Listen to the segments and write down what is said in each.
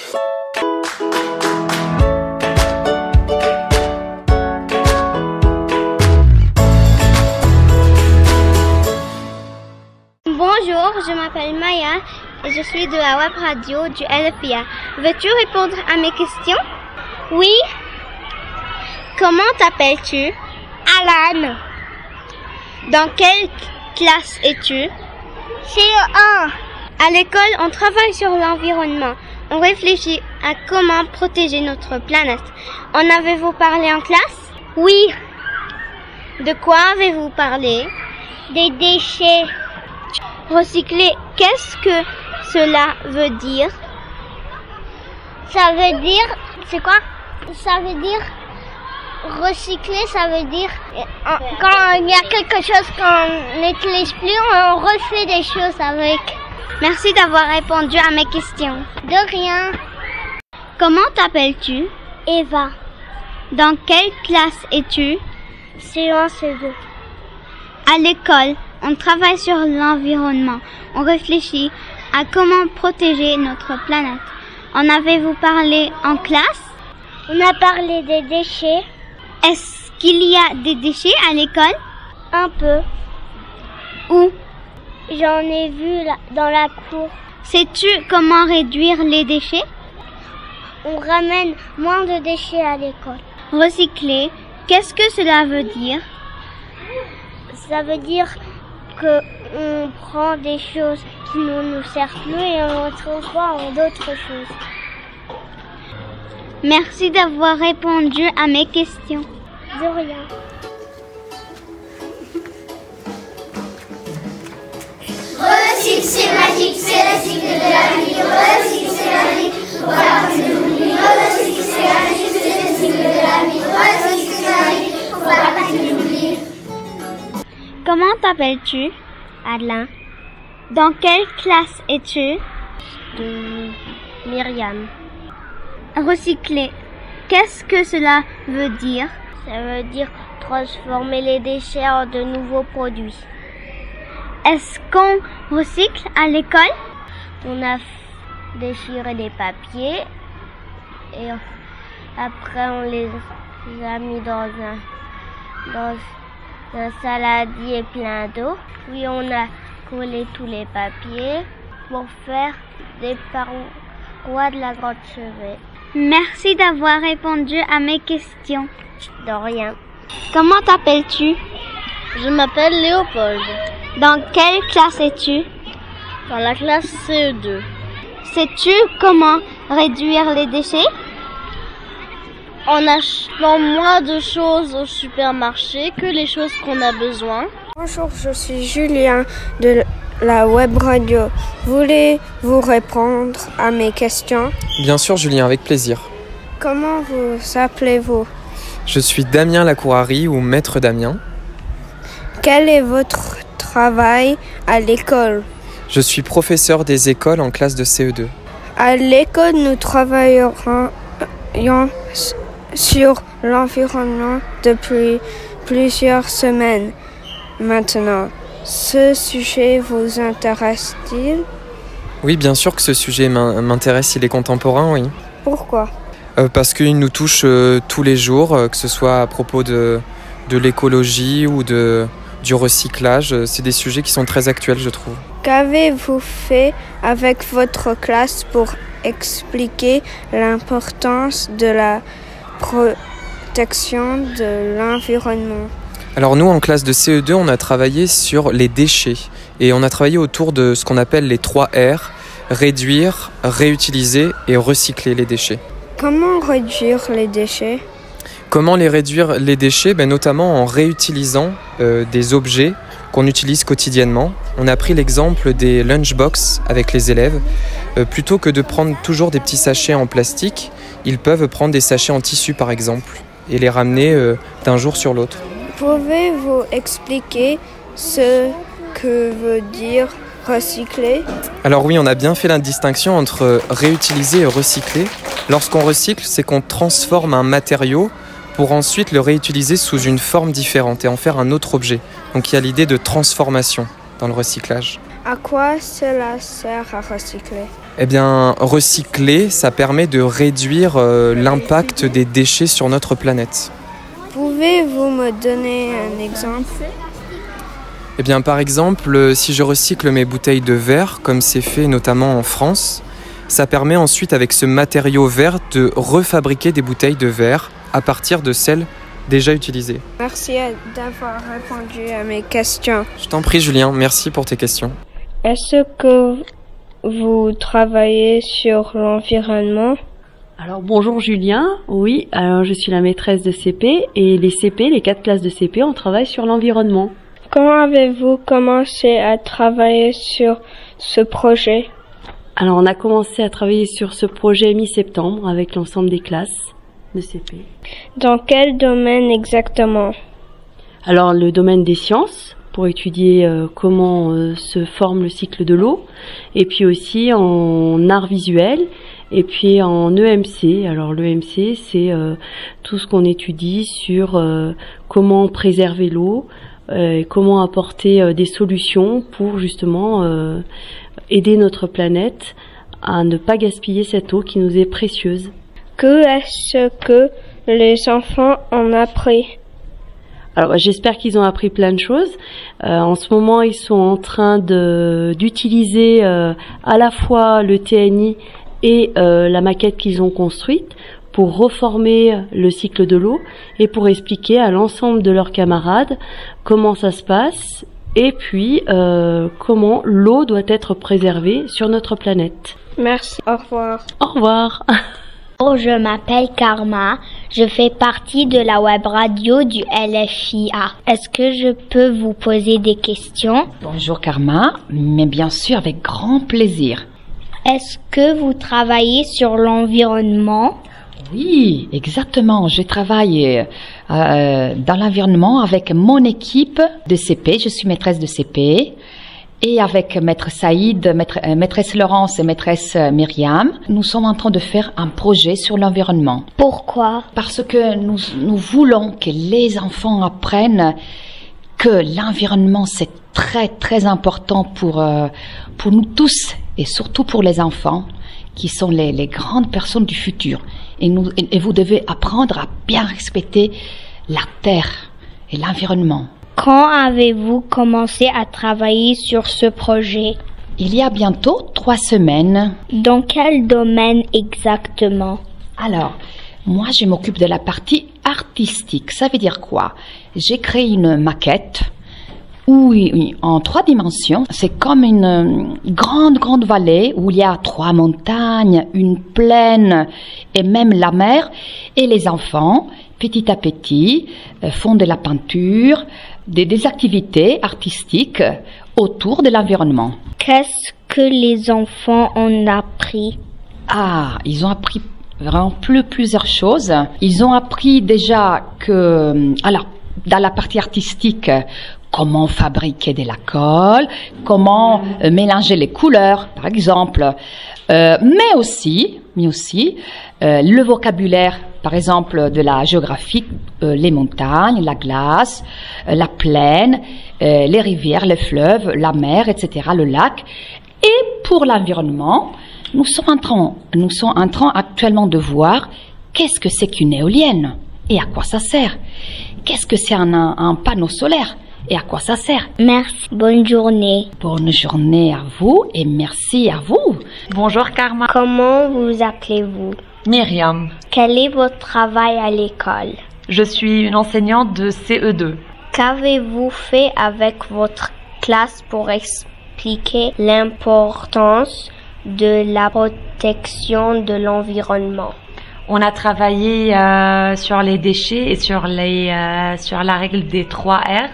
Bonjour, je m'appelle Maya et je suis de la web radio du LFIA. Veux-tu répondre à mes questions? Oui. Comment t'appelles-tu? Alan. Dans quelle classe es-tu? CE1. À l'école, on travaille sur l'environnement. On réfléchit à comment protéger notre planète. En avez-vous parlé en classe? Oui. De quoi avez-vous parlé? Des déchets. Recycler, qu'est-ce que cela veut dire? Ça veut dire, c'est quoi? Ça veut dire, recycler, ça veut dire, quand il y a quelque chose qu'on n'utilise plus, on refait des choses avec. Merci d'avoir répondu à mes questions. De rien. Comment t'appelles-tu? Eva. Dans quelle classe es-tu? C1, C2. À l'école, on travaille sur l'environnement. On réfléchit à comment protéger notre planète. En avez-vous parlé en classe? On a parlé des déchets. Est-ce qu'il y a des déchets à l'école? Un peu. Où? J'en ai vu dans la cour. Sais-tu comment réduire les déchets? On ramène moins de déchets à l'école. Recycler, qu'est-ce que cela veut dire? Ça veut dire qu'on prend des choses qui ne nous servent plus et on les transforme en d'autres choses. Merci d'avoir répondu à mes questions. De rien. Recycle, c'est magique, c'est le cycle de la vie. Recycle, c'est magique, faut pas que tu l'oublies. Recycle, c'est magique, c'est le cycle de la vie. Recycle, c'est magique, faut pas que tu l'oublies. Comment t'appelles-tu? Adeline. Dans quelle classe es-tu? De Myriam. Recycler, qu'est-ce que cela veut dire? Ça veut dire transformer les déchets en de nouveaux produits. Est-ce qu'on recycle à l'école? On a déchiré des papiers et après on les a mis dans un saladier plein d'eau. Puis on a collé tous les papiers pour faire des parois de la grande chevet. Merci d'avoir répondu à mes questions. De rien. Comment t'appelles-tu? Je m'appelle Léopold. Dans quelle classe es-tu? Dans la classe CE2. Sais-tu comment réduire les déchets? En achetant moins de choses au supermarché que les choses qu'on a besoin. Bonjour, je suis Julien de la web radio. Voulez-vous répondre à mes questions? Bien sûr, Julien, avec plaisir. Comment vous appelez-vous? Je suis Damien Lacourari ou Maître Damien. Quel est votre travail à l'école? Je suis professeur des écoles en classe de CE2. À l'école, nous travaillons sur l'environnement depuis plusieurs semaines maintenant. Ce sujet vous intéresse-t-il? Oui, bien sûr que ce sujet m'intéresse, il est contemporain, oui. Pourquoi? Parce qu'il nous touche tous les jours, que ce soit à propos de l'écologie ou du recyclage. C'est des sujets qui sont très actuels, je trouve. Qu'avez-vous fait avec votre classe pour expliquer l'importance de la protection de l'environnement? Alors nous, en classe de CE2, on a travaillé sur les déchets. Et on a travaillé autour de ce qu'on appelle les 3 R, réduire, réutiliser et recycler les déchets. Comment réduire les déchets? Comment les réduire les déchets? Notamment en réutilisant des objets qu'on utilise quotidiennement. On a pris l'exemple des lunchbox avec les élèves. Plutôt que de prendre toujours des petits sachets en plastique, ils peuvent prendre des sachets en tissu par exemple et les ramener d'un jour sur l'autre. Pouvez-vous expliquer ce que veut dire recycler? Alors oui, on a bien fait la distinction entre réutiliser et recycler. Lorsqu'on recycle, c'est qu'on transforme un matériau pour ensuite le réutiliser sous une forme différente et en faire un autre objet. Donc il y a l'idée de transformation dans le recyclage. À quoi cela sert à recycler? Eh bien, recycler, ça permet de réduire l'impact des déchets sur notre planète. Pouvez-vous me donner un exemple? Eh bien, par exemple, si je recycle mes bouteilles de verre, comme c'est fait notamment en France, ça permet ensuite, avec ce matériau vert, de refabriquer des bouteilles de verre à partir de celles déjà utilisées. Merci d'avoir répondu à mes questions. Je t'en prie, Julien, merci pour tes questions. Est-ce que vous travaillez sur l'environnement? Alors bonjour Julien, oui, alors je suis la maîtresse de CP et les CP, les 4 classes de CP, on travaille sur l'environnement. Comment avez-vous commencé à travailler sur ce projet? Alors on a commencé à travailler sur ce projet mi-septembre avec l'ensemble des classes de CP. Dans quel domaine exactement? Alors le domaine des sciences, pour étudier comment se forme le cycle de l'eau, et puis aussi en art visuel, et puis en EMC. Alors l'EMC, c'est tout ce qu'on étudie sur comment préserver l'eau, comment apporter des solutions pour justement aider notre planète à ne pas gaspiller cette eau qui nous est précieuse. Que est-ce que les enfants ont appris? Alors j'espère qu'ils ont appris plein de choses. En ce moment, ils sont en train d'utiliser à la fois le TNI et la maquette qu'ils ont construite pour reformer le cycle de l'eau et pour expliquer à l'ensemble de leurs camarades comment ça se passe et puis comment l'eau doit être préservée sur notre planète. Merci, au revoir. Au revoir. Je m'appelle Karma, je fais partie de la web radio du LFIA. Est-ce que je peux vous poser des questions? Bonjour Karma, mais bien sûr avec grand plaisir. Est-ce que vous travaillez sur l'environnement? Oui, exactement. Je travaille dans l'environnement avec mon équipe de CP. Je suis maîtresse de CP. Et avec maître Saïd, maîtresse Laurence et maîtresse Myriam, nous sommes en train de faire un projet sur l'environnement. Pourquoi? Parce que nous voulons que les enfants apprennent que l'environnement c'est très très important pour nous tous et surtout pour les enfants qui sont les grandes personnes du futur. Et vous devez apprendre à bien respecter la terre et l'environnement. Quand avez-vous commencé à travailler sur ce projet? Il y a bientôt 3 semaines. Dans quel domaine exactement? Alors, moi je m'occupe de la partie artistique. Ça veut dire quoi? J'ai créé une maquette où, en 3 dimensions, c'est comme une grande vallée où il y a 3 montagnes, une plaine et même la mer. Et les enfants, petit à petit, font de la peinture, des activités artistiques autour de l'environnement. Qu'est-ce que les enfants ont appris? Ah, ils ont appris vraiment plusieurs choses. Ils ont appris déjà que, alors, dans la partie artistique, comment fabriquer de la colle, comment mélanger les couleurs, par exemple, mais aussi le vocabulaire, par exemple, de la géographie, les montagnes, la glace, la plaine, les rivières, les fleuves, la mer, etc., le lac. Et pour l'environnement, nous sommes en train actuellement de voir qu'est-ce que c'est qu'une éolienne et à quoi ça sert. Qu'est-ce que c'est un panneau solaire et à quoi ça sert. Merci, bonne journée. Bonne journée à vous et merci à vous. Bonjour Karma. Comment vous appelez-vous? Myriam. Quel est votre travail à l'école? Je suis une enseignante de CE2. Qu'avez-vous fait avec votre classe pour expliquer l'importance de la protection de l'environnement? On a travaillé sur les déchets et sur la règle des 3 R.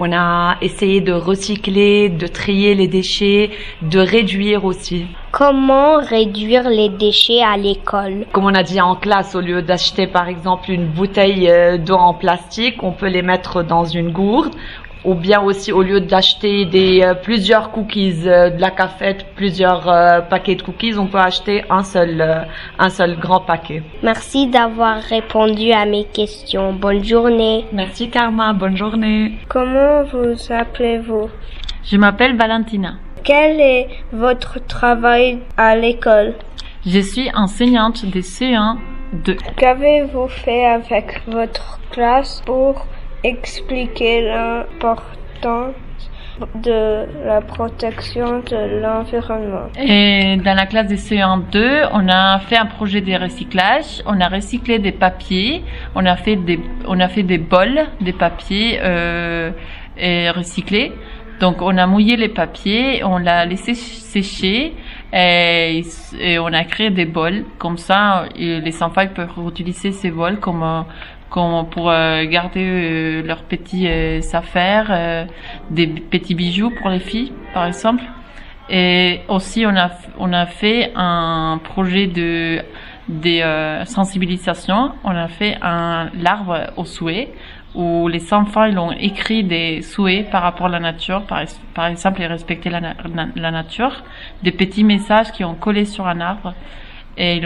On a essayé de recycler, de trier les déchets, de réduire aussi. Comment réduire les déchets à l'école? Comme on a dit en classe, au lieu d'acheter par exemple une bouteille d'eau en plastique, on peut les mettre dans une gourde. Ou bien aussi, au lieu d'acheter plusieurs cookies de la cafette, plusieurs paquets de cookies, on peut acheter un seul grand paquet. Merci d'avoir répondu à mes questions. Bonne journée. Merci Karma, bonne journée. Comment vous appelez-vous? Je m'appelle Valentina. Quel est votre travail à l'école? Je suis enseignante des CE1-2. Qu'avez-vous fait avec votre classe pour expliquer l'importance de la protection de l'environnement? Et dans la classe des CE1-2, on a fait un projet de recyclage. On a recyclé des papiers. On a fait des bols, des papiers recyclés. Donc on a mouillé les papiers, on l'a laissé sécher et on a créé des bols. Comme ça, les enfants peuvent utiliser ces bols comme pour garder leurs petites affaires, des petits bijoux pour les filles, par exemple. Et aussi, on a fait un projet de sensibilisation. On a fait l'arbre aux souhaits, où les enfants ils ont écrit des souhaits par rapport à la nature, par exemple, respecter la nature, des petits messages qui ont collé sur un arbre. Et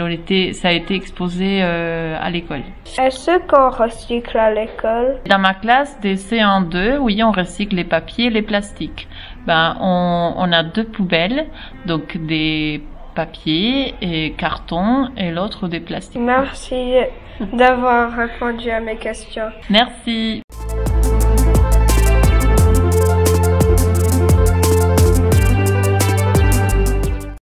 ça a été exposé à l'école. Est-ce qu'on recycle à l'école? Dans ma classe des CE1-2, oui, on recycle les papiers et les plastiques. On a 2 poubelles, donc des papiers et cartons et l'autre des plastiques. Merci d'avoir répondu à mes questions. Merci.